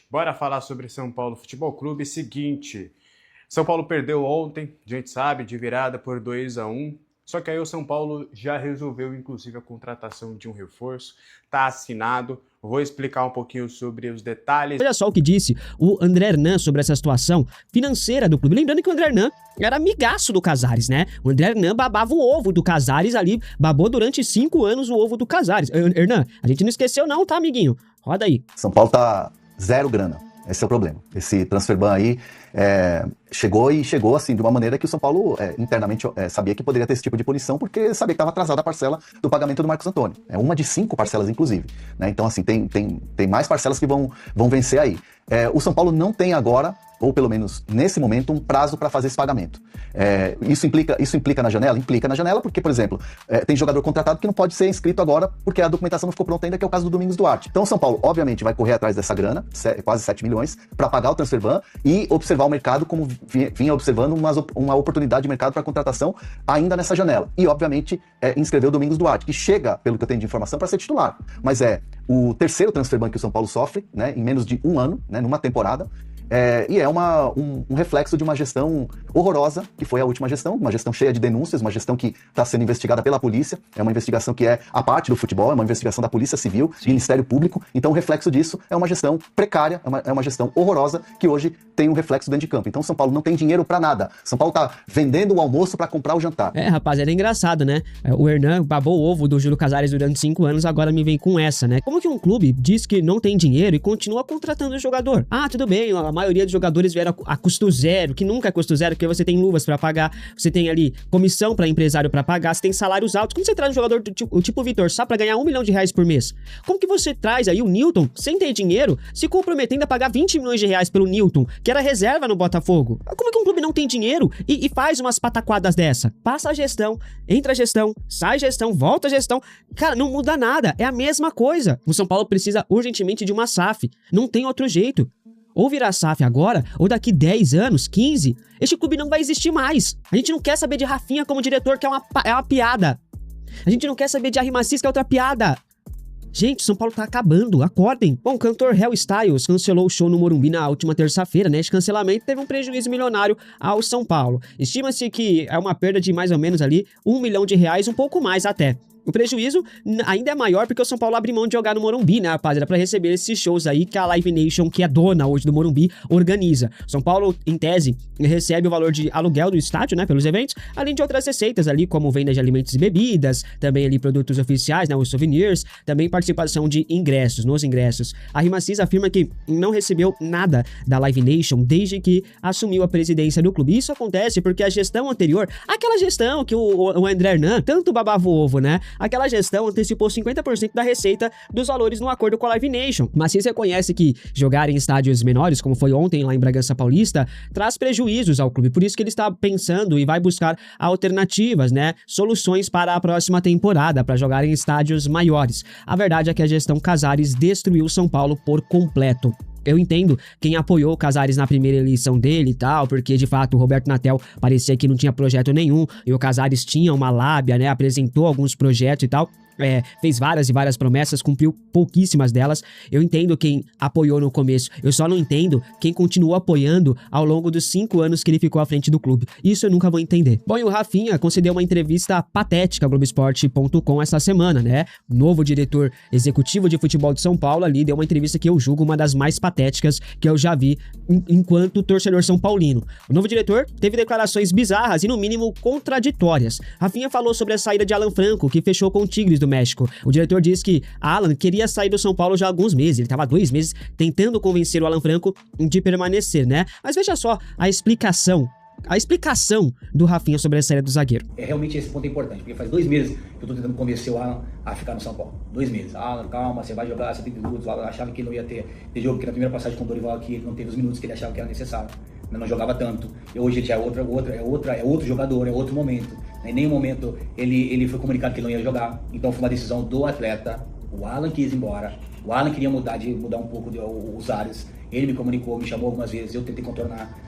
Bora falar sobre São Paulo Futebol Clube. Seguinte, São Paulo perdeu ontem, a gente sabe, de virada por 2-1. Só que aí o São Paulo já resolveu, inclusive, a contratação de um reforço. Tá assinado. Vou explicar um pouquinho sobre os detalhes. Olha só o que disse o André Hernan sobre essa situação financeira do clube. Lembrando que o André Hernan era amigaço do Casares, né? O André Hernan babava o ovo do Casares ali, babou durante 5 anos o ovo do Casares. Hernan, a gente não esqueceu não, tá, amiguinho? Roda aí. São Paulo tá zero grana. Esse é o problema. Esse transfer ban aí chegou assim de uma maneira que o São Paulo internamente sabia que poderia ter esse tipo de punição, porque sabia que estava atrasada a parcela do pagamento do Marcos Antônio. É uma de 5 parcelas, inclusive, né? Então, assim, tem mais parcelas que vão vencer aí. O São Paulo não tem agora, ou pelo menos nesse momento, um prazo para fazer esse pagamento. Isso implica na janela? Implica na janela porque, por exemplo, tem jogador contratado que não pode ser inscrito agora porque a documentação não ficou pronta ainda, que é o caso do Domingos Duarte. Então o São Paulo, obviamente, vai correr atrás dessa grana, quase 7 milhões, para pagar o transfer ban e observar o mercado como vinha observando uma oportunidade de mercado para contratação ainda nessa janela. E, obviamente, inscrever o Domingos Duarte, que chega, pelo que eu tenho de informação, para ser titular. Mas é o terceiro transfer ban que o São Paulo sofre, né, em menos de um ano, né, numa temporada. E é um reflexo de uma gestão horrorosa, que foi a última gestão, uma gestão cheia de denúncias, uma gestão que está sendo investigada pela polícia, é uma investigação que é a parte do futebol, é uma investigação da Polícia Civil, do Ministério Público. Então o reflexo disso é uma gestão precária, é uma gestão horrorosa, que hoje tem um reflexo dentro de campo. Então São Paulo não tem dinheiro para nada. São Paulo tá vendendo o almoço para comprar o jantar. Rapaz, era engraçado, né? O Hernan babou o ovo do Júlio Casares durante 5 anos, agora me vem com essa, né? Como que um clube diz que não tem dinheiro e continua contratando o jogador? Ah, tudo bem, a maioria dos jogadores vieram a custo zero, que nunca é custo zero, porque você tem luvas pra pagar, você tem ali comissão pra empresário pra pagar, você tem salários altos. Como você traz um jogador tipo Vitor só pra ganhar R$1 milhão por mês? Como que você traz aí o Newton, sem ter dinheiro, se comprometendo a pagar R$20 milhões pelo Newton, que era reserva no Botafogo? Como é que um clube não tem dinheiro e faz umas pataquadas dessa? Passa a gestão, entra a gestão, sai a gestão, volta a gestão. Cara, não muda nada, é a mesma coisa. O São Paulo precisa urgentemente de uma SAF, não tem outro jeito. Ou virar SAF agora, ou daqui 10 anos, 15, este clube não vai existir mais. A gente não quer saber de Rafinha como diretor, que é uma piada. A gente não quer saber de Arrimacis, que é outra piada. Gente, São Paulo tá acabando, acordem. Bom, o cantor Harry Styles cancelou o show no Morumbi na última terça-feira, né? Esse cancelamento teve um prejuízo milionário ao São Paulo. Estima-se que é uma perda de mais ou menos ali R$1 milhão, um pouco mais até. O prejuízo ainda é maior porque o São Paulo abre mão de jogar no Morumbi, né, rapaziada? Pra receber esses shows aí que a Live Nation, que é dona hoje do Morumbi, organiza. São Paulo, em tese, recebe o valor de aluguel do estádio, né, pelos eventos, além de outras receitas ali, como venda de alimentos e bebidas, também ali produtos oficiais, né, os souvenirs, também participação de nos ingressos. A Arrimacis afirma que não recebeu nada da Live Nation desde que assumiu a presidência do clube. Isso acontece porque a gestão anterior, aquela gestão que o André Hernan tanto babava o ovo, né? Aquela gestão antecipou 50% da receita dos valores no acordo com a Live Nation. Mas se reconhece que jogar em estádios menores, como foi ontem lá em Bragança Paulista, traz prejuízos ao clube. Por isso que ele está pensando e vai buscar alternativas, né? Soluções para a próxima temporada, para jogar em estádios maiores. A verdade é que a gestão Casares destruiu São Paulo por completo. Eu entendo quem apoiou o Casares na primeira eleição dele e tal, porque de fato o Roberto Natel parecia que não tinha projeto nenhum, e o Casares tinha uma lábia, né, apresentou alguns projetos e tal. Fez várias e várias promessas, cumpriu pouquíssimas delas. Eu entendo quem apoiou no começo, eu só não entendo quem continuou apoiando ao longo dos 5 anos que ele ficou à frente do clube. Isso eu nunca vou entender. Bom, e o Rafinha concedeu uma entrevista patética ao Globoesporte.com essa semana, né? O novo diretor executivo de futebol de São Paulo ali deu uma entrevista que eu julgo uma das mais patéticas que eu já vi enquanto torcedor são paulino. O novo diretor teve declarações bizarras e no mínimo contraditórias. Rafinha falou sobre a saída de Alan Franco, que fechou com o Tigres do México. O diretor diz que Alan queria sair do São Paulo já há alguns meses. Ele estava há 2 meses tentando convencer o Alan Franco de permanecer, né? Mas veja só a explicação do Rafinha sobre a saída do zagueiro. Realmente esse ponto é importante, porque faz 2 meses que eu tô tentando convencer o Alan a ficar no São Paulo. 2 meses. Alan, calma, você vai jogar 70 minutos. O Alan achava que não ia ter jogo, porque na primeira passagem com o Dorival aqui ele não teve os minutos que ele achava que era necessário. Não jogava tanto. E hoje ele já é outro jogador, é outro momento. Em nenhum momento ele foi comunicado que ele não ia jogar. Então foi uma decisão do atleta. O Alan quis ir embora. O Alan queria mudar um pouco os ares. Ele me comunicou, me chamou algumas vezes, eu tentei contornar.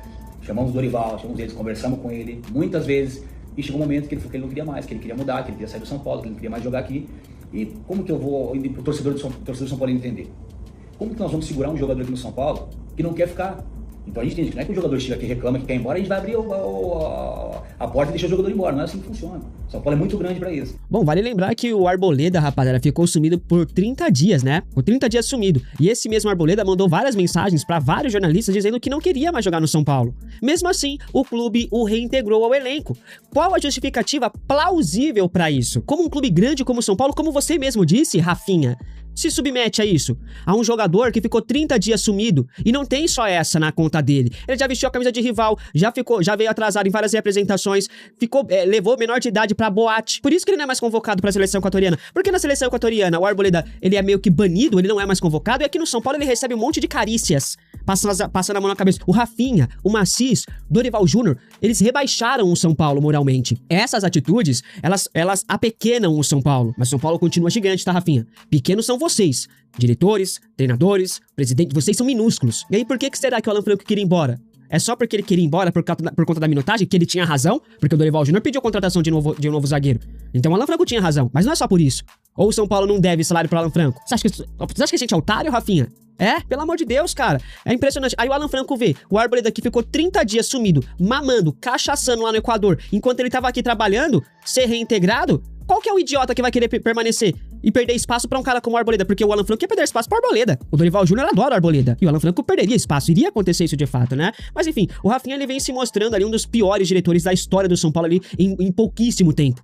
Chamamos o Dorival, chamamos eles, conversamos com ele muitas vezes. E chegou um momento que ele falou que ele não queria mais, que ele queria mudar, que ele queria sair do São Paulo, que ele não queria mais jogar aqui. E como que eu vou, o torcedor do São Paulo entender? Como que nós vamos segurar um jogador aqui no São Paulo que não quer ficar? Então a gente entende que não é que o jogador chega aqui, reclama que quer ir embora, a gente vai abrir a porta e deixar o jogador embora. Não é assim que funciona. São Paulo é muito grande pra isso. Bom, vale lembrar que o Arboleda, rapaziada, ficou sumido por 30 dias, né? Por 30 dias sumido. E esse mesmo Arboleda mandou várias mensagens pra vários jornalistas dizendo que não queria mais jogar no São Paulo. Mesmo assim, o clube o reintegrou ao elenco. Qual a justificativa plausível pra isso? Como um clube grande como o São Paulo, como você mesmo disse, Rafinha, se submete a isso? A um jogador que ficou 30 dias sumido e não tem só essa na conta dele. Ele já vestiu a camisa de rival, já veio atrasado em várias representações, levou menor de idade pra boate. Por isso que ele não é mais convocado pra seleção equatoriana. Porque na seleção equatoriana, o Arboleda, ele é meio que banido, ele não é mais convocado, e aqui no São Paulo ele recebe um monte de carícias, passando a mão na cabeça. O Rafinha, o Macis, Dorival Júnior, eles rebaixaram o São Paulo moralmente. Essas atitudes, elas apequenam o São Paulo. Mas o São Paulo continua gigante, tá, Rafinha? Pequenos são vocês, diretores, treinadores, presidente, vocês são minúsculos. E aí por que será que o Alan Franco queria ir embora? É só porque ele queria ir embora por conta da minutagem, que ele tinha razão? Porque o Dorival Júnior pediu a contratação de um novo zagueiro. Então o Alan Franco tinha razão, mas não é só por isso. Ou o São Paulo não deve salário pro Alan Franco? Você acha que a gente é otário, Rafinha? Pelo amor de Deus, cara. É impressionante. Aí o Alan Franco vê, o Arboleda aqui ficou 30 dias sumido, mamando, cachaçando lá no Equador, enquanto ele tava aqui trabalhando, ser reintegrado. Qual que é o idiota que vai querer permanecer e perder espaço pra um cara como o Arboleda? Porque o Alan Franco ia perder espaço pro Arboleda. O Dorival Júnior adora o Arboleda. E o Alan Franco perderia espaço. Iria acontecer isso de fato, né? Mas enfim, o Rafinha ele vem se mostrando ali um dos piores diretores da história do São Paulo ali em pouquíssimo tempo.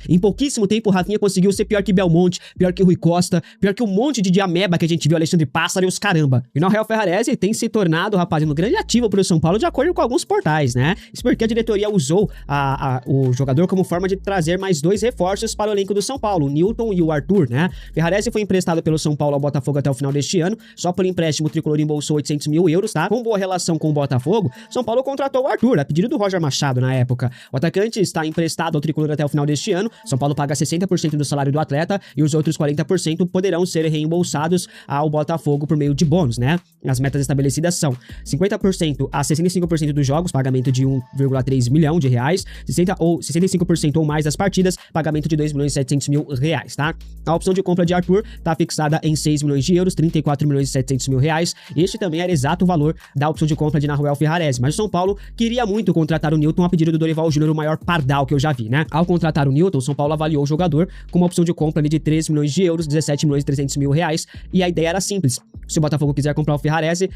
Em pouquíssimo tempo, o Rafinha conseguiu ser pior que Belmonte, pior que Rui Costa, pior que um monte de ameba que a gente viu, Alexandre Pássaro e os caramba. E o Rafael Ferrarese tem se tornado, rapaz, um grande ativo pro São Paulo, de acordo com alguns portais, né? Isso porque a diretoria usou o jogador como forma de trazer mais 2 reforços para o elenco do São Paulo, o Newton e o Arthur, né? Ferrarese foi emprestado pelo São Paulo ao Botafogo até o final deste ano, só por empréstimo o tricolor embolsou 800 mil euros, tá? Com boa relação com o Botafogo, São Paulo contratou o Arthur, a pedido do Roger Machado na época. O atacante está emprestado ao tricolor até o final deste ano, São Paulo paga 60% do salário do atleta e os outros 40% poderão ser reembolsados ao Botafogo por meio de bônus, né? As metas estabelecidas são 50% a 65% dos jogos, pagamento de 1,3 milhão de reais, 65% ou mais das partidas, pagamento de 2 milhões e 700 mil reais, tá? A opção de compra de Arthur está fixada em 6 milhões de euros, 34 milhões e 700 mil reais. Este também era exato o valor da opção de compra de Nahuel Ferrarese, mas o São Paulo queria muito contratar o Newton a pedido do Dorival Júnior, o maior pardal que eu já vi, né? Ao contratar o Newton, o São Paulo avaliou o jogador com uma opção de compra ali de 3 milhões de euros, 17 milhões e 300 mil reais, e a ideia era simples. Se o Botafogo quiser comprar o Ferrarese,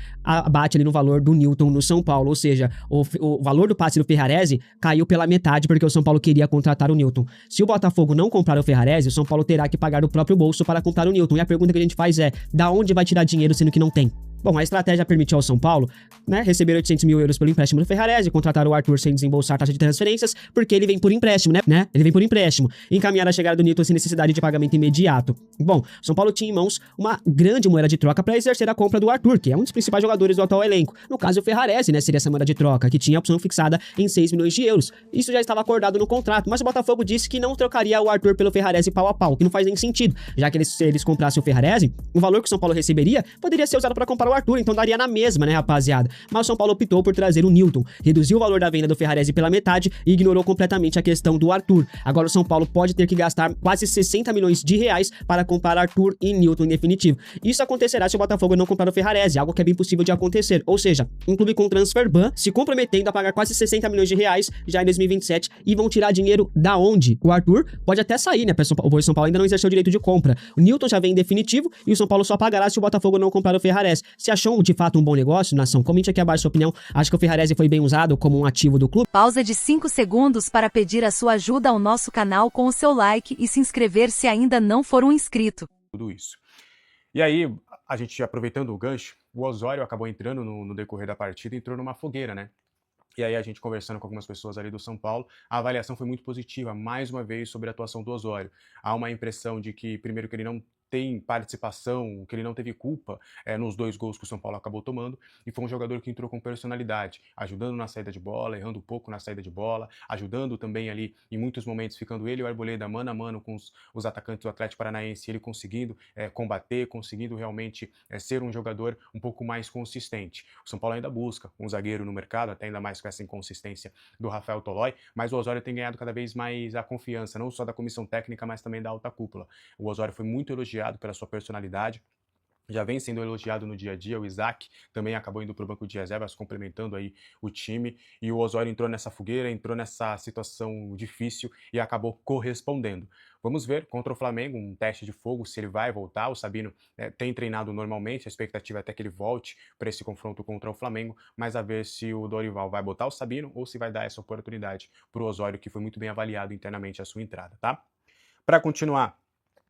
bate ali no valor do Newton no São Paulo, ou seja, o valor do passe do Ferrarese caiu pela metade porque o São Paulo queria contratar o Newton. Se o Botafogo não comprar o Ferrarese, o São Paulo terá que pagar do próprio bolso para comprar o Newton, e a pergunta que a gente faz é, da onde vai tirar dinheiro sendo que não tem? Bom, a estratégia permitiu ao São Paulo, né, receber 800 mil euros pelo empréstimo do Ferrarese, contratar o Arthur sem desembolsar taxa de transferências, porque ele vem por empréstimo, né? Ele vem por empréstimo. E encaminhar a chegada do Newton sem necessidade de pagamento imediato. Bom, São Paulo tinha em mãos uma grande moeda de troca para exercer a compra do Arthur, que é um dos principais jogadores do atual elenco. No caso, o Ferrarese, né, seria essa moeda de troca, que tinha a opção fixada em 6 milhões de euros. Isso já estava acordado no contrato, mas o Botafogo disse que não trocaria o Arthur pelo Ferrarese pau a pau, que não faz nem sentido, já que se eles comprassem o Ferrarese, o valor que o São Paulo receberia poderia ser usado para comprar o Arthur, então daria na mesma, né, rapaziada? Mas o São Paulo optou por trazer o Newton, reduziu o valor da venda do Ferrarese pela metade e ignorou completamente a questão do Arthur. Agora o São Paulo pode ter que gastar quase 60 milhões de reais para comprar Arthur e Newton em definitivo. Isso acontecerá se o Botafogo não comprar o Ferrarese, algo que é bem possível de acontecer. Ou seja, um clube com transfer ban se comprometendo a pagar quase 60 milhões de reais já em 2027 e vão tirar dinheiro da onde? O Arthur pode até sair, né? O São Paulo ainda não exerceu o direito de compra. O Newton já vem em definitivo e o São Paulo só pagará se o Botafogo não comprar o Ferrarese. Se achou de fato um bom negócio, nação? Comente aqui abaixo sua opinião. Acho que o Ferrarese foi bem usado como um ativo do clube? Pausa de 5 segundos para pedir a sua ajuda ao nosso canal com o seu like e se inscrever se ainda não for um inscrito. Tudo isso. E aí, a gente aproveitando o gancho, o Osório acabou entrando no decorrer da partida, entrou numa fogueira, né? E aí a gente conversando com algumas pessoas ali do São Paulo, a avaliação foi muito positiva, mais uma vez, sobre a atuação do Osório. Há uma impressão de que, primeiro, que ele não tem participação, que ele não teve culpa nos 2 gols que o São Paulo acabou tomando, e foi um jogador que entrou com personalidade, ajudando na saída de bola, errando um pouco na saída de bola, ajudando também ali, em muitos momentos, ficando ele e o Arboleda mano a mano com os atacantes do Atlético Paranaense, ele conseguindo combater, conseguindo realmente ser um jogador um pouco mais consistente. O São Paulo ainda busca um zagueiro no mercado, até ainda mais com essa inconsistência do Rafael Tolói, mas o Osório tem ganhado cada vez mais a confiança, não só da comissão técnica, mas também da alta cúpula. O Osório foi muito elogiado pela sua personalidade, já vem sendo elogiado no dia a dia. O Isaac também acabou indo para o banco de reservas, complementando aí o time. E o Osório entrou nessa fogueira, entrou nessa situação difícil e acabou correspondendo. Vamos ver contra o Flamengo, um teste de fogo, se ele vai voltar. O Sabino tem treinado normalmente, a expectativa é até que ele volte para esse confronto contra o Flamengo, mas a ver se o Dorival vai botar o Sabino ou se vai dar essa oportunidade para o Osório, que foi muito bem avaliado internamente a sua entrada, tá? Para continuar,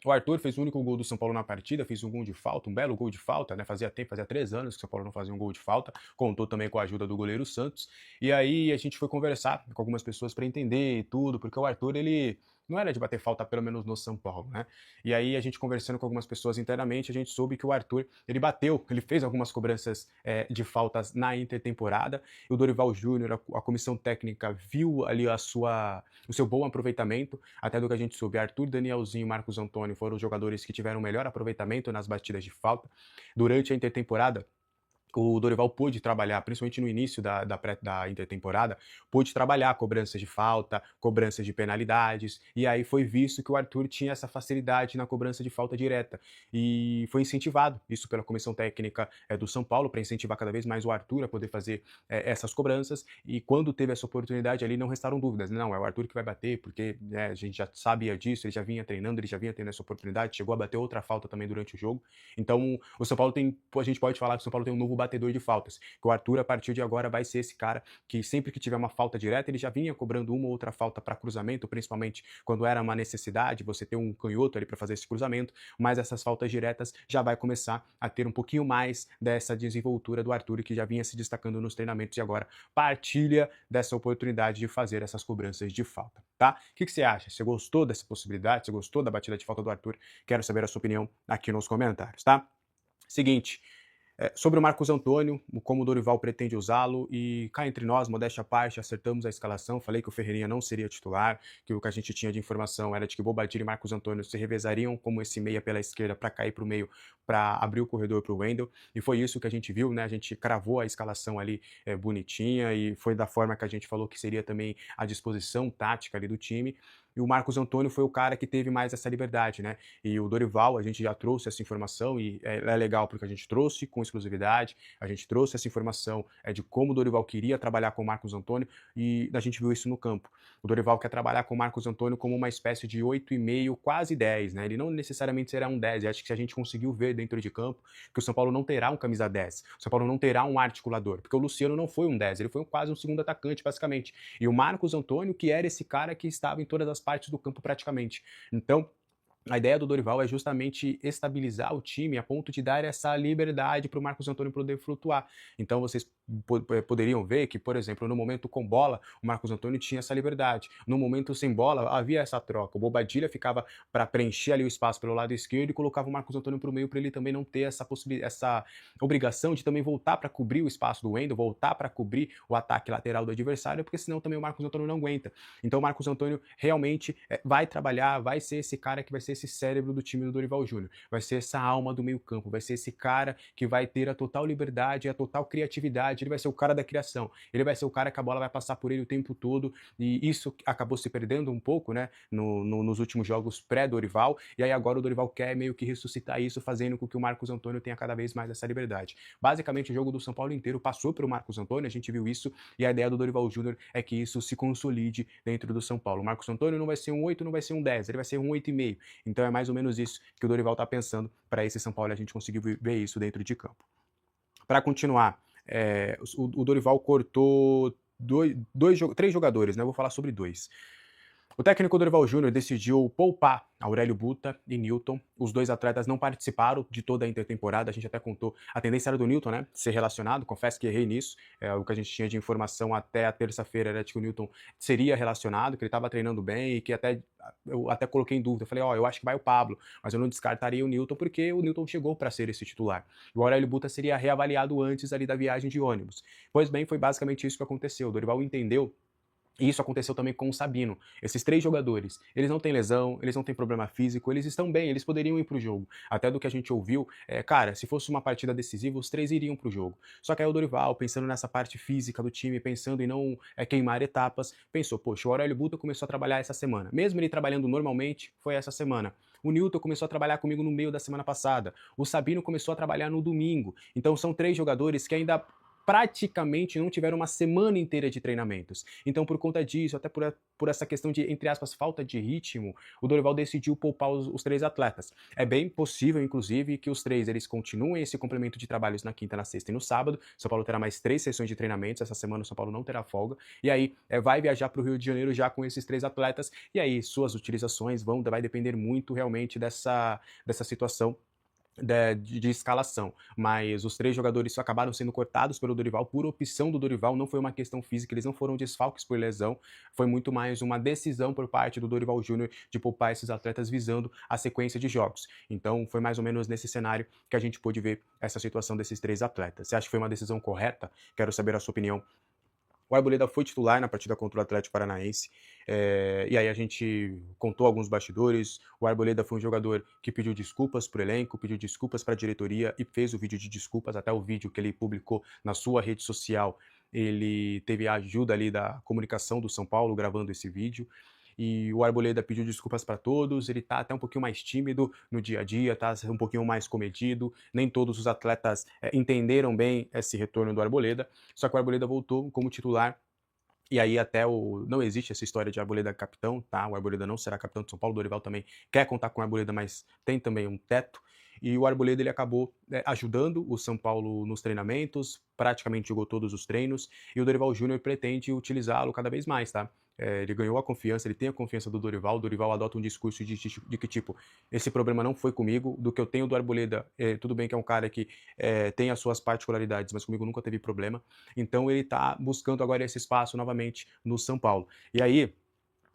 o Arthur fez o único gol do São Paulo na partida, fez um gol de falta, um belo gol de falta, né? Fazia 3 anos que o São Paulo não fazia um gol de falta, contou também com a ajuda do goleiro Santos. E aí a gente foi conversar com algumas pessoas para entender tudo, porque o Arthur, ele não era de bater falta, pelo menos no São Paulo, né? E aí a gente conversando com algumas pessoas internamente, a gente soube que o Arthur, ele fez algumas cobranças de faltas na intertemporada. E o Dorival Júnior, a comissão técnica, viu ali o seu bom aproveitamento, até do que a gente soube. Arthur, Danielzinho e Marcos Antônio foram os jogadores que tiveram o melhor aproveitamento nas batidas de falta. Durante a intertemporada, o Dorival pôde trabalhar, principalmente no início da intertemporada, pôde trabalhar cobranças de falta, cobranças de penalidades, e aí foi visto que o Arthur tinha essa facilidade na cobrança de falta direta. E foi incentivado isso pela comissão técnica do São Paulo, para incentivar cada vez mais o Arthur a poder fazer essas cobranças, e quando teve essa oportunidade ali, não restaram dúvidas. Não, é o Arthur que vai bater, porque a gente já sabia disso, ele já vinha treinando, ele já vinha tendo essa oportunidade, chegou a bater outra falta também durante o jogo. Então, o São Paulo a gente pode falar que o São Paulo tem um novo batedor de faltas, que o Arthur, a partir de agora, vai ser esse cara que sempre que tiver uma falta direta, ele já vinha cobrando uma ou outra falta para cruzamento, principalmente quando era uma necessidade, você ter um canhoto ali para fazer esse cruzamento, mas essas faltas diretas já vai começar a ter um pouquinho mais dessa desenvoltura do Arthur, que já vinha se destacando nos treinamentos e agora partilha dessa oportunidade de fazer essas cobranças de falta, tá? O que você acha? Você gostou dessa possibilidade? Você gostou da batida de falta do Arthur? Quero saber a sua opinião aqui nos comentários, tá? Seguinte, sobre o Marcos Antônio, como o Dorival pretende usá-lo, e cá entre nós, modéstia à parte, acertamos a escalação, falei que o Ferreirinha não seria titular, que o que a gente tinha de informação era de que Bobadilla e Marcos Antônio se revezariam como esse meia pela esquerda para cair para o meio, para abrir o corredor para o Wendel, e foi isso que a gente viu, né? A gente cravou a escalação ali bonitinha, e foi da forma que a gente falou que seria também a disposição tática ali do time. E o Marcos Antônio foi o cara que teve mais essa liberdade, né? E o Dorival, a gente já trouxe essa informação, e é legal porque a gente trouxe com exclusividade, a gente trouxe essa informação de como o Dorival queria trabalhar com o Marcos Antônio, e a gente viu isso no campo. O Dorival quer trabalhar com o Marcos Antônio como uma espécie de 8,5, quase 10, né? Ele não necessariamente será um 10, acho que a gente conseguiu ver dentro de campo que o São Paulo não terá um camisa 10, o São Paulo não terá um articulador, porque o Luciano não foi um 10, ele foi quase um segundo atacante, basicamente. E o Marcos Antônio, que era esse cara que estava em todas as partes do campo praticamente. Então, a ideia do Dorival é justamente estabilizar o time a ponto de dar essa liberdade para o Marcos Antônio poder flutuar. Então vocês poderiam ver que, por exemplo, no momento com bola, o Marcos Antônio tinha essa liberdade. No momento sem bola, havia essa troca. O Bobadilla ficava para preencher ali o espaço pelo lado esquerdo e colocava o Marcos Antônio para o meio para ele também não ter essa obrigação de também voltar para cobrir o espaço do Wendel, voltar para cobrir o ataque lateral do adversário, porque senão também o Marcos Antônio não aguenta. Então o Marcos Antônio realmente vai trabalhar, vai ser esse cara que vai ser esse cérebro do time do Dorival Júnior, vai ser essa alma do meio campo, vai ser esse cara que vai ter a total liberdade, a total criatividade, ele vai ser o cara da criação, ele vai ser o cara que a bola vai passar por ele o tempo todo, e isso acabou se perdendo um pouco, né, nos últimos jogos pré-Dorival, e aí agora o Dorival quer meio que ressuscitar isso, fazendo com que o Marcos Antônio tenha cada vez mais essa liberdade. Basicamente o jogo do São Paulo inteiro passou pelo Marcos Antônio, a gente viu isso, e a ideia do Dorival Júnior é que isso se consolide dentro do São Paulo. O Marcos Antônio não vai ser um 8, não vai ser um 10, ele vai ser um 8,5. Então é mais ou menos isso que o Dorival está pensando para esse São Paulo, a gente conseguiu ver isso dentro de campo. Para continuar, o Dorival cortou 3 jogadores, né? Eu vou falar sobre 2. O técnico Dorival Júnior decidiu poupar Aurélio Buta e Newton. Os 2 atletas não participaram de toda a intertemporada. A gente até contou. A tendência era do Newton, né, ser relacionado. Confesso que errei nisso. O que a gente tinha de informação até a terça-feira era de que o Newton seria relacionado, que ele estava treinando bem e que eu até coloquei em dúvida. Eu falei, eu acho que vai o Pablo, mas eu não descartaria o Newton porque o Newton chegou para ser esse titular. O Aurélio Buta seria reavaliado antes ali da viagem de ônibus. Pois bem, foi basicamente isso que aconteceu. O Dorival entendeu E isso aconteceu também com o Sabino. Esses 3 jogadores, eles não têm lesão, eles não têm problema físico, eles estão bem, eles poderiam ir pro jogo. Até do que a gente ouviu, cara, se fosse uma partida decisiva, os 3 iriam pro jogo. Só que aí o Dorival, pensando nessa parte física do time, pensando em não queimar etapas, pensou, poxa, o Aurélio Buta começou a trabalhar essa semana. Mesmo ele trabalhando normalmente, foi essa semana. O Newton começou a trabalhar comigo no meio da semana passada. O Sabino começou a trabalhar no domingo. Então são 3 jogadores que ainda praticamente não tiveram uma semana inteira de treinamentos. Então, por conta disso, até por essa questão de, entre aspas, falta de ritmo, o Dorival decidiu poupar os 3 atletas. É bem possível, inclusive, que os 3 eles continuem esse complemento de trabalhos na quinta, na sexta e no sábado. São Paulo terá mais 3 sessões de treinamentos. Essa semana o São Paulo não terá folga. E aí vai viajar para o Rio de Janeiro já com esses 3 atletas. E aí suas utilizações vai depender muito realmente dessa situação de escalação, mas os 3 jogadores acabaram sendo cortados pelo Dorival por opção do Dorival, não foi uma questão física, eles não foram desfalques por lesão, foi muito mais uma decisão por parte do Dorival Júnior de poupar esses atletas visando a sequência de jogos. Então foi mais ou menos nesse cenário que a gente pôde ver essa situação desses 3 atletas. Você acha que foi uma decisão correta? Quero saber a sua opinião. O Arboleda foi titular na partida contra o Atlético Paranaense, e aí a gente contou alguns bastidores. O Arboleda foi um jogador que pediu desculpas para o elenco, pediu desculpas para a diretoria e fez o vídeo de desculpas, até o vídeo que ele publicou na sua rede social. Ele teve a ajuda ali da comunicação do São Paulo gravando esse vídeo. E o Arboleda pediu desculpas para todos, ele tá até um pouquinho mais tímido no dia a dia, tá um pouquinho mais comedido, nem todos os atletas entenderam bem esse retorno do Arboleda, só que o Arboleda voltou como titular, e aí não existe essa história de Arboleda capitão, tá? O Arboleda não será capitão de São Paulo, o Dorival também quer contar com o Arboleda, mas tem também um teto, e o Arboleda ele acabou ajudando o São Paulo nos treinamentos, praticamente jogou todos os treinos, e o Dorival Júnior pretende utilizá-lo cada vez mais, tá? Ele ganhou a confiança, ele tem a confiança do Dorival, o Dorival adota um discurso de que, tipo, esse problema não foi comigo, do que eu tenho do Arboleda, tudo bem que é um cara que tem as suas particularidades, mas comigo nunca teve problema, então ele tá buscando agora esse espaço novamente no São Paulo. E aí,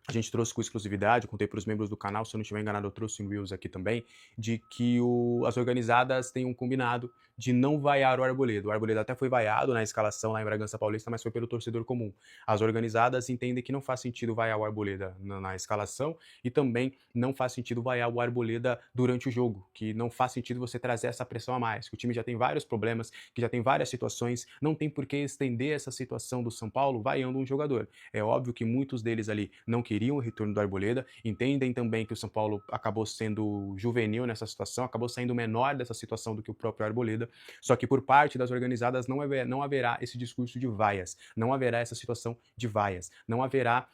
a gente trouxe com exclusividade, contei para os membros do canal, se eu não estiver enganado eu trouxe um Reels aqui também, de que as organizadas têm um combinado de não vaiar o Arboleda. O Arboleda até foi vaiado na escalação lá em Bragança Paulista, mas foi pelo torcedor comum. As organizadas entendem que não faz sentido vaiar o Arboleda na escalação e também não faz sentido vaiar o Arboleda durante o jogo, que não faz sentido você trazer essa pressão a mais, que o time já tem vários problemas, que já tem várias situações, não tem por que estender essa situação do São Paulo vaiando um jogador. É óbvio que muitos deles ali não queriam o retorno do Arboleda, entendem também que o São Paulo acabou sendo juvenil nessa situação, acabou saindo menor dessa situação do que o próprio Arboleda, só que por parte das organizadas não haverá esse discurso de vaias, não haverá essa situação de vaias, não haverá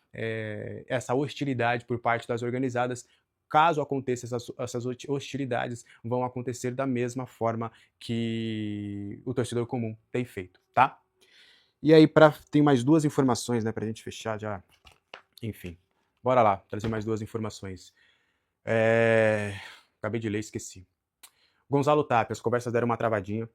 essa hostilidade por parte das organizadas. Caso aconteça essas hostilidades, vão acontecer da mesma forma que o torcedor comum tem feito, tá? E aí, tem mais 2 informações, né, pra gente fechar já, enfim. Bora lá, trazer mais 2 informações. Acabei de ler, esqueci. Gonzalo Tapia, as conversas deram uma travadinha,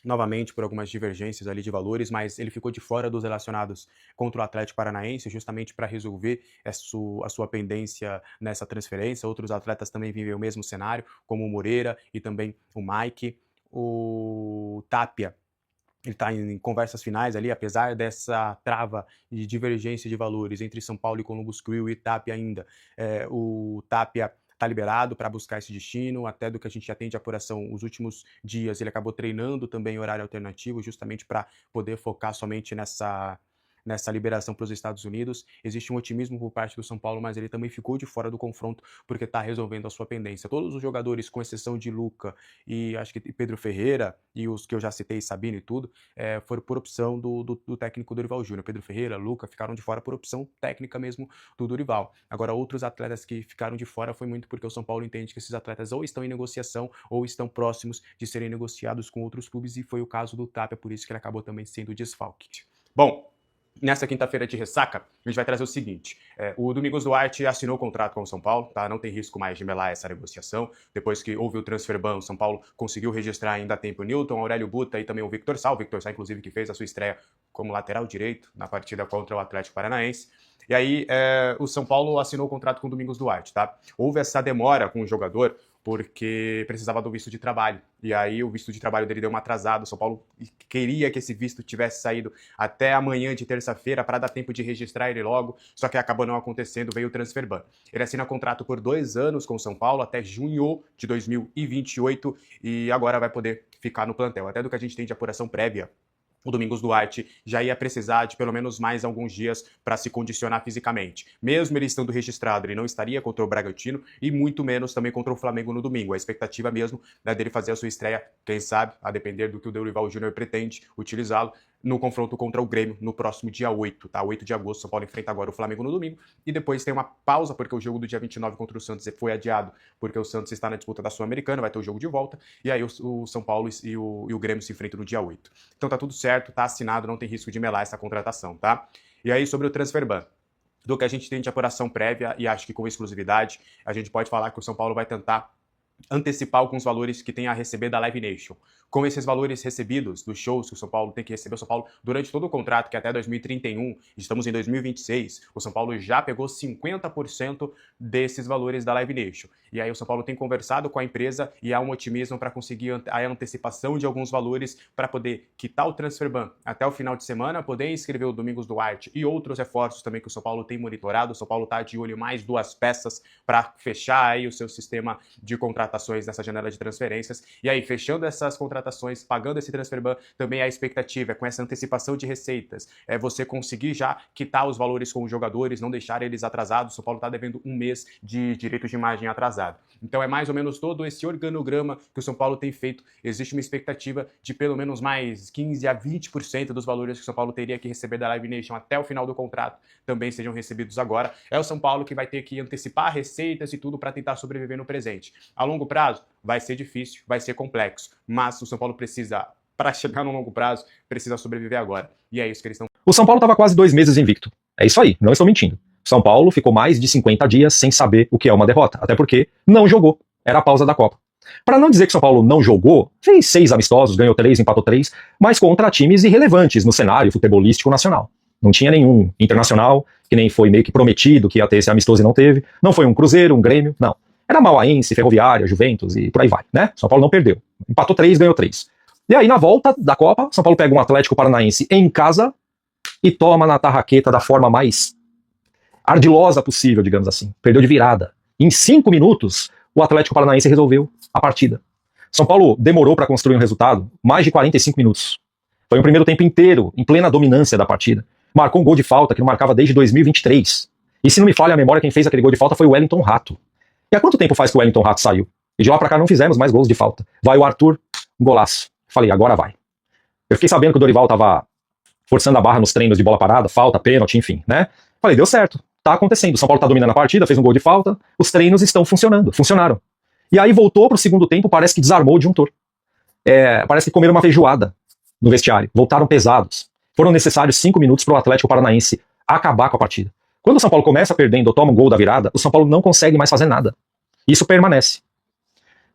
novamente por algumas divergências ali de valores, mas ele ficou de fora dos relacionados contra o Atlético Paranaense, justamente para resolver a sua pendência nessa transferência. Outros atletas também vivem o mesmo cenário, como o Moreira e também o Mike. O Tapia, ele está em conversas finais ali, apesar dessa trava de divergência de valores entre São Paulo e Columbus Crew e Tapia ainda. O Tapia está liberado para buscar esse destino, até do que a gente já tem de apuração os últimos dias, ele acabou treinando também em horário alternativo, justamente para poder focar somente nessa liberação para os Estados Unidos. Existe um otimismo por parte do São Paulo, mas ele também ficou de fora do confronto porque está resolvendo a sua pendência. Todos os jogadores, com exceção de Luca e acho que Pedro Ferreira, e os que eu já citei, Sabino e tudo, foram por opção do técnico Dorival Júnior. Pedro Ferreira, Luca ficaram de fora por opção técnica mesmo do Dorival. Agora, outros atletas que ficaram de fora foi muito porque o São Paulo entende que esses atletas ou estão em negociação ou estão próximos de serem negociados com outros clubes, e foi o caso do Tapia, por isso que ele acabou também sendo desfalque. Bom, nessa quinta-feira de ressaca, a gente vai trazer o seguinte: o Domingos Duarte assinou o contrato com o São Paulo, tá? Não tem risco mais de melar essa negociação. Depois que houve o transfer ban, o São Paulo conseguiu registrar ainda a tempo o Newton, Aurélio Buta e também o Victor Sá. O Victor Sá, inclusive, que fez a sua estreia como lateral direito na partida contra o Atlético Paranaense. E aí, o São Paulo assinou o contrato com o Domingos Duarte, tá? Houve essa demora com o jogador porque precisava do visto de trabalho. E aí o visto de trabalho dele deu uma atrasada. O São Paulo queria que esse visto tivesse saído até amanhã de terça-feira para dar tempo de registrar ele logo, só que acabou não acontecendo, veio o transfer ban. Ele assina contrato por 2 anos com o São Paulo até junho de 2028 e agora vai poder ficar no plantel. Até do que a gente tem de apuração prévia, o Domingos Duarte já ia precisar de pelo menos mais alguns dias para se condicionar fisicamente. Mesmo ele estando registrado, ele não estaria contra o Bragantino e muito menos também contra o Flamengo no domingo. A expectativa mesmo é dele fazer a sua estreia, quem sabe, a depender do que o Dorival Júnior pretende utilizá-lo, no confronto contra o Grêmio no próximo dia 8, tá? 8 de agosto, São Paulo enfrenta agora o Flamengo no domingo e depois tem uma pausa porque o jogo do dia 29 contra o Santos foi adiado porque o Santos está na disputa da Sul-Americana, vai ter o jogo de volta e aí o São Paulo e o Grêmio se enfrentam no dia 8. Então tá tudo certo, tá assinado, não tem risco de melar essa contratação, tá? E aí sobre o transfer ban, do que a gente tem de apuração prévia e acho que com exclusividade, a gente pode falar que o São Paulo vai tentar antecipar alguns valores que tem a receber da Live Nation. Com esses valores recebidos dos shows que o São Paulo tem que receber, o São Paulo, durante todo o contrato, que é até 2031, estamos em 2026, o São Paulo já pegou 50% desses valores da Live Nation. E aí o São Paulo tem conversado com a empresa e há um otimismo para conseguir a antecipação de alguns valores para poder quitar o transfer ban até o final de semana, poder inscrever o Domingos Duarte e outros reforços também que o São Paulo tem monitorado. O São Paulo está de olho em mais 2 peças para fechar aí o seu sistema de contratações nessa janela de transferências. E aí, fechando essas contratações, pagando esse transfer ban, também a expectativa é com essa antecipação de receitas, é você conseguir já quitar os valores com os jogadores, não deixar eles atrasados. O São Paulo está devendo 1 mês de direitos de imagem atrasado. Então é mais ou menos todo esse organograma que o São Paulo tem feito. Existe uma expectativa de pelo menos mais 15 a 20% dos valores que o São Paulo teria que receber da Live Nation até o final do contrato também sejam recebidos agora. É o São Paulo que vai ter que antecipar receitas e tudo para tentar sobreviver no presente. A longo prazo vai ser difícil, vai ser complexo, mas o São Paulo precisa, para chegar no longo prazo, precisa sobreviver agora. E é isso que eles estão. O São Paulo estava quase 2 meses invicto. É isso aí, não estou mentindo. São Paulo ficou mais de 50 dias sem saber o que é uma derrota, até porque não jogou. Era a pausa da Copa. Para não dizer que São Paulo não jogou, fez 6 amistosos, ganhou 3, empatou 3, mas contra times irrelevantes no cenário futebolístico nacional. Não tinha nenhum internacional, que nem foi meio que prometido que ia ter esse amistoso e não teve. Não foi um Cruzeiro, um Grêmio, não. Era Mauaense, Ferroviária, Juventus e por aí vai, né? São Paulo não perdeu. Empatou 3, ganhou 3. E aí, na volta da Copa, São Paulo pega um Atlético Paranaense em casa e toma na tarraqueta da forma mais ardilosa possível, digamos assim. Perdeu de virada. Em 5 minutos, o Atlético Paranaense resolveu a partida. São Paulo demorou para construir um resultado mais de 45 minutos. Foi um primeiro tempo inteiro, em plena dominância da partida. Marcou um gol de falta que não marcava desde 2023. E se não me falha a memória, quem fez aquele gol de falta foi o Wellington Rato. E há quanto tempo faz que o Wellington Rato saiu? E de lá pra cá não fizemos mais gols de falta. Vai o Arthur, um golaço. Falei, agora vai. Eu fiquei sabendo que o Dorival tava forçando a barra nos treinos de bola parada, falta, pênalti, enfim, né? Falei, deu certo. Tá acontecendo. O São Paulo tá dominando a partida, fez um gol de falta, os treinos estão funcionando, funcionaram. E aí voltou pro segundo tempo, parece que desarmou o disjuntor. Parece que comeram uma feijoada no vestiário. Voltaram pesados. Foram necessários 5 minutos pro Atlético Paranaense acabar com a partida. Quando o São Paulo começa perdendo ou toma um gol da virada, o São Paulo não consegue mais fazer nada. Isso permanece.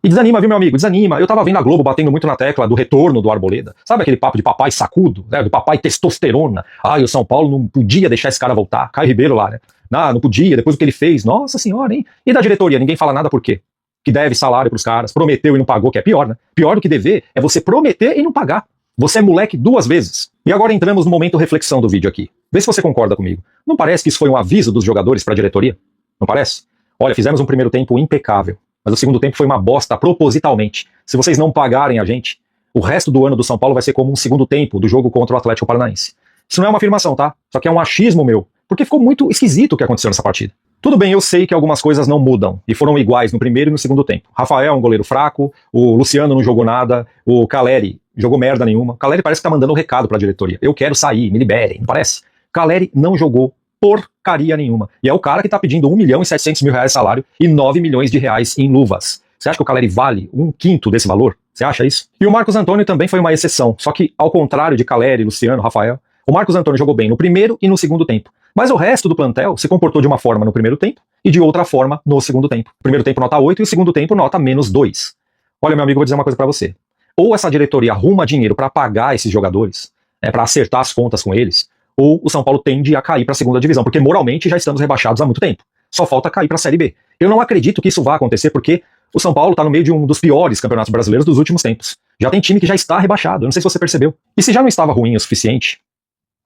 E desanima, viu, meu amigo? Desanima. Eu tava vendo a Globo batendo muito na tecla do retorno do Arboleda. Sabe aquele papo de papai sacudo, né? Do papai testosterona. O São Paulo não podia deixar esse cara voltar. Caio Ribeiro lá, né? Não podia, depois do que ele fez. Nossa senhora, hein? E da diretoria? Ninguém fala nada por quê? Que deve salário pros caras, prometeu e não pagou, que é pior, né? Pior do que dever é você prometer e não pagar. Você é moleque 2 vezes. E agora entramos no momento reflexão do vídeo aqui. Vê se você concorda comigo. Não parece que isso foi um aviso dos jogadores pra diretoria? Não parece? Olha, fizemos um primeiro tempo impecável, mas o segundo tempo foi uma bosta propositalmente. Se vocês não pagarem a gente, o resto do ano do São Paulo vai ser como um segundo tempo do jogo contra o Atlético Paranaense. Isso não é uma afirmação, tá? Só que é um achismo meu, porque ficou muito esquisito o que aconteceu nessa partida. Tudo bem, eu sei que algumas coisas não mudam, e foram iguais no primeiro e no segundo tempo. Rafael é um goleiro fraco, o Luciano não jogou nada, o Caleri jogou merda nenhuma. O Caleri parece que tá mandando um recado pra diretoria. Eu quero sair, me liberem, não parece? Caleri não jogou porcaria nenhuma. E é o cara que tá pedindo 1.700.000 reais de salário e 9 milhões de reais em luvas. Você acha que o Caleri vale 1/5 desse valor? Você acha isso? E o Marcos Antônio também foi uma exceção, só que ao contrário de Caleri, Luciano, Rafael, o Marcos Antônio jogou bem no primeiro e no segundo tempo. Mas o resto do plantel se comportou de uma forma no primeiro tempo e de outra forma no segundo tempo. O primeiro tempo nota 8 e o segundo tempo nota -2. Olha, meu amigo, vou dizer uma coisa pra você. Ou essa diretoria arruma dinheiro pra pagar esses jogadores, pra acertar as contas com eles, ou o São Paulo tende a cair pra segunda divisão, porque moralmente já estamos rebaixados há muito tempo. Só falta cair para a Série B. Eu não acredito que isso vá acontecer porque o São Paulo está no meio de um dos piores campeonatos brasileiros dos últimos tempos. Já tem time que já está rebaixado, eu não sei se você percebeu. E se já não estava ruim o suficiente,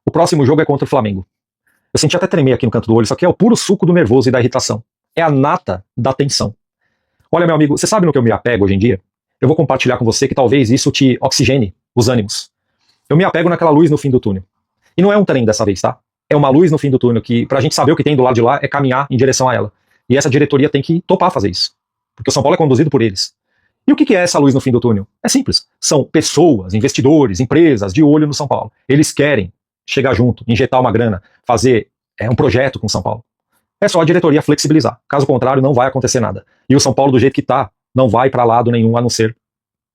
o próximo jogo é contra o Flamengo. Eu senti até tremer aqui no canto do olho, isso aqui é o puro suco do nervoso e da irritação. É a nata da tensão. Olha, meu amigo, você sabe no que eu me apego hoje em dia? Eu vou compartilhar com você que talvez isso te oxigene os ânimos. Eu me apego naquela luz no fim do túnel. E não é um trem dessa vez, tá? É uma luz no fim do túnel que, pra gente saber o que tem do lado de lá, é caminhar em direção a ela. E essa diretoria tem que topar fazer isso. Porque o São Paulo é conduzido por eles. E o que é essa luz no fim do túnel? É simples. São pessoas, investidores, empresas de olho no São Paulo. Eles querem chegar junto, injetar uma grana, fazer um projeto com o São Paulo. É só a diretoria flexibilizar. Caso contrário, não vai acontecer nada. E o São Paulo, do jeito que tá, não vai pra lado nenhum, a não ser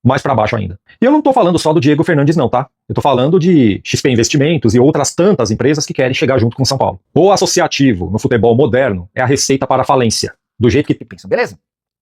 mais pra baixo ainda. E eu não tô falando só do Diego Fernandes não, tá? Eu tô falando de XP Investimentos e outras tantas empresas que querem chegar junto com o São Paulo. O associativo no futebol moderno é a receita para a falência. Do jeito que pensam, beleza?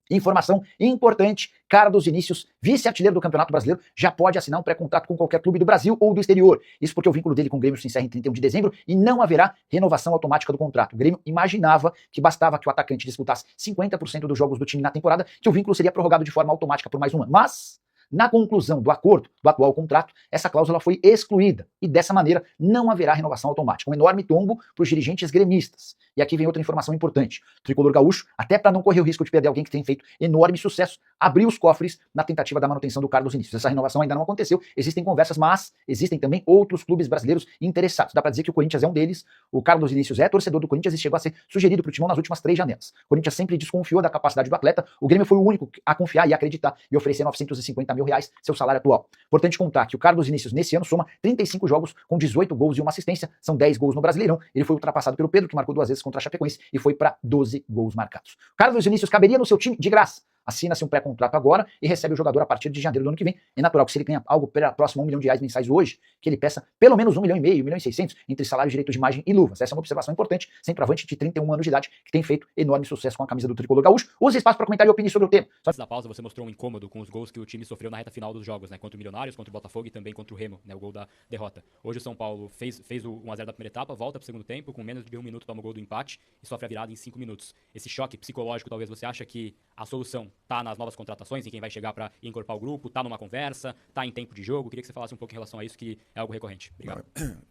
Informação importante, Carlos Vinícius, vice-artilheiro do Campeonato Brasileiro, já pode assinar um pré-contrato com qualquer clube do Brasil ou do exterior. Isso porque o vínculo dele com o Grêmio se encerra em 31 de dezembro e não haverá renovação automática do contrato. O Grêmio imaginava que bastava que o atacante disputasse 50% dos jogos do time na temporada, que o vínculo seria prorrogado de forma automática por mais um ano. Mas, na conclusão do acordo, do atual contrato, essa cláusula foi excluída e dessa maneira não haverá renovação automática. Um enorme tombo para os dirigentes gremistas. E aqui vem outra informação importante. O tricolor gaúcho, até para não correr o risco de perder alguém que tem feito enorme sucesso, abriu os cofres na tentativa da manutenção do Carlos Vinícius. Essa renovação ainda não aconteceu, existem conversas, mas existem também outros clubes brasileiros interessados. Dá para dizer que o Corinthians é um deles. O Carlos Vinícius é torcedor do Corinthians e chegou a ser sugerido para o Timão nas últimas 3 janelas. O Corinthians sempre desconfiou da capacidade do atleta, o Grêmio foi o único a confiar e acreditar e oferecer R$950 mil, seu salário atual. Importante contar que o Carlos Vinícius nesse ano soma 35 jogos com 18 gols e uma assistência, são 10 gols no Brasileirão. Ele foi ultrapassado pelo Pedro, que marcou 2 vezes contra a Chapecoense e foi para 12 gols marcados. Carlos Vinícius caberia no seu time de graça. Assina-se um pré-contrato agora e recebe o jogador a partir de janeiro do ano que vem. É natural que se ele ganha algo próximo a R$1 milhão mensais hoje, que ele peça pelo menos R$1,5 milhão, R$1,6 milhão, entre salário, direito de imagem e luvas. Essa é uma observação importante, centroavante de 31 anos de idade, que tem feito enorme sucesso com a camisa do tricolor gaúcho. Use espaço para comentar e opine sobre o tema. Antes da pausa, você mostrou um incômodo com os gols que o time sofreu na reta final dos jogos, né? Contra o Milionários, contra o Botafogo e também contra o Remo, né? O gol da derrota. Hoje o São Paulo fez o 1-0 da primeira etapa, volta pro segundo tempo, com menos de 1 minuto toma o gol do empate e sofre a virada em 5 minutos. Esse choque psicológico, talvez você acha que a solução tá nas novas contratações, em quem vai chegar para incorporar o grupo, tá numa conversa, tá em tempo de jogo? Queria que você falasse um pouco em relação a isso, que é algo recorrente. Obrigado.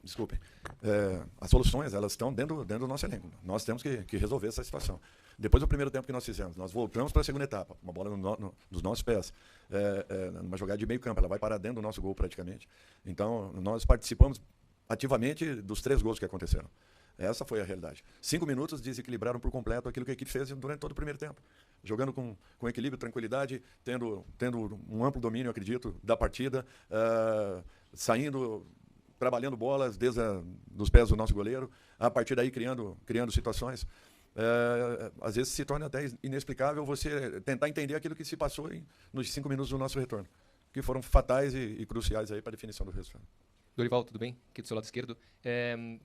Desculpe. As soluções, elas estão dentro do nosso elenco. Nós temos que resolver essa situação. Depois do primeiro tempo que nós fizemos, nós voltamos para a segunda etapa, uma bola nos nossos pés, numa jogada de meio campo, ela vai parar dentro do nosso gol praticamente. Então, nós participamos ativamente dos 3 gols que aconteceram. Essa foi a realidade. 5 minutos desequilibraram por completo aquilo que a equipe fez durante todo o primeiro tempo. Jogando com equilíbrio, tranquilidade, tendo um amplo domínio, acredito, da partida, saindo, trabalhando bolas desde dos pés do nosso goleiro, a partir daí criando situações. Às vezes se torna até inexplicável você tentar entender aquilo que se passou nos 5 minutos do nosso retorno, que foram fatais e cruciais aí para a definição do resultado. Dorival, tudo bem? Aqui do seu lado esquerdo.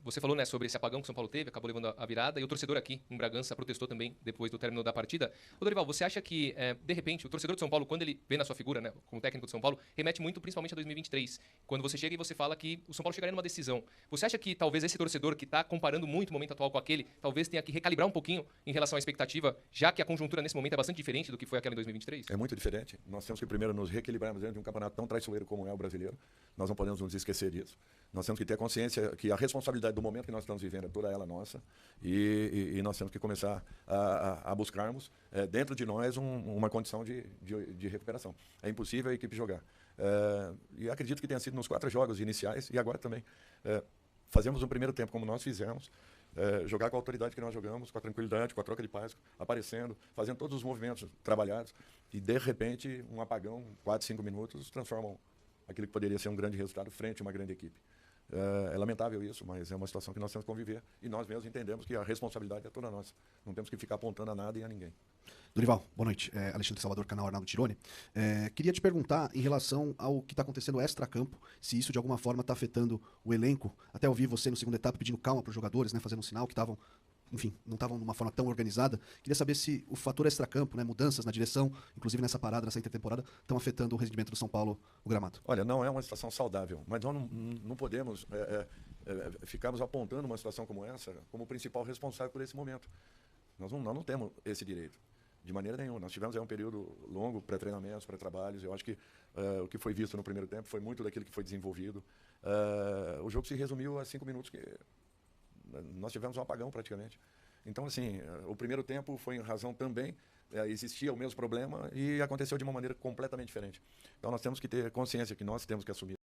Você falou, né, sobre esse apagão que o São Paulo teve, acabou levando a virada, e o torcedor aqui em Bragança protestou também depois do término da partida. Ô, Dorival, você acha que, de repente, o torcedor de São Paulo, quando ele vê na sua figura, né, como técnico de São Paulo, remete muito principalmente a 2023, quando você chega e você fala que o São Paulo chegaria numa decisão. Você acha que talvez esse torcedor que está comparando muito o momento atual com aquele, talvez tenha que recalibrar um pouquinho em relação à expectativa, já que a conjuntura nesse momento é bastante diferente do que foi aquela em 2023? É muito diferente. Nós temos que primeiro nos reequilibrarmos dentro de um campeonato tão traiçoeiro como é o brasileiro. Nós não podemos nos esquecer disso. Nós temos que ter consciência que a responsabilidade do momento que nós estamos vivendo é toda ela nossa e nós temos que começar a buscarmos dentro de nós uma condição de recuperação. É impossível a equipe jogar. E acredito que tenha sido nos 4 jogos iniciais e agora também. Fazemos um primeiro tempo como nós fizemos, jogar com a autoridade que nós jogamos, com a tranquilidade, com a troca de paz, aparecendo, fazendo todos os movimentos trabalhados e de repente um apagão, 4, 5 minutos, transformam aquilo que poderia ser um grande resultado frente a uma grande equipe. É lamentável isso, mas é uma situação que nós temos que conviver e nós mesmos entendemos que a responsabilidade é toda nossa. Não temos que ficar apontando a nada e a ninguém. Dorival, boa noite. Alexandre Salvador, canal Arnaldo Tironi. Queria te perguntar em relação ao que está acontecendo extra-campo, se isso de alguma forma está afetando o elenco. Até ouvi você no segunda etapa pedindo calma para os jogadores, né, fazendo um sinal que estavam, enfim, não estavam de uma forma tão organizada. Queria saber se o fator extra-campo, né, mudanças na direção, inclusive nessa parada, nessa intertemporada, estão afetando o rendimento do São Paulo, o gramado. Olha, não é uma situação saudável, mas nós não podemos ficarmos apontando uma situação como essa como o principal responsável por esse momento. Nós não temos esse direito. De maneira nenhuma. Nós tivemos um período longo, pré-treinamentos, pré-trabalhos. Eu acho que o que foi visto no primeiro tempo foi muito daquilo que foi desenvolvido. O jogo se resumiu a 5 minutos que nós tivemos um apagão praticamente. Então, assim, o primeiro tempo foi em razão também, existia o mesmo problema e aconteceu de uma maneira completamente diferente. Então, nós temos que ter consciência que nós temos que assumir